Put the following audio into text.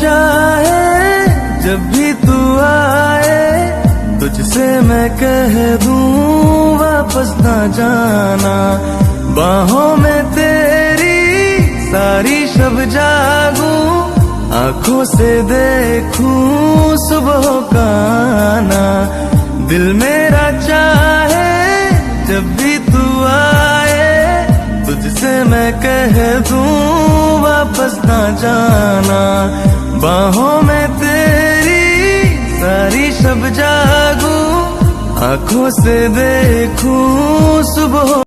चाहे जब भी तू आए, तुझसे मैं कह दूं वापस ना जाना। बाहों में तेरी सारी शब जागूं, आंखों से देखूं सुबह का आना। दिल मेरा चाहे जब भी तू आए, तुझसे मैं कह दूं वापस ना जाना। बाहों में तेरी सारी शब जागूं, आंखों से देखूं सुबह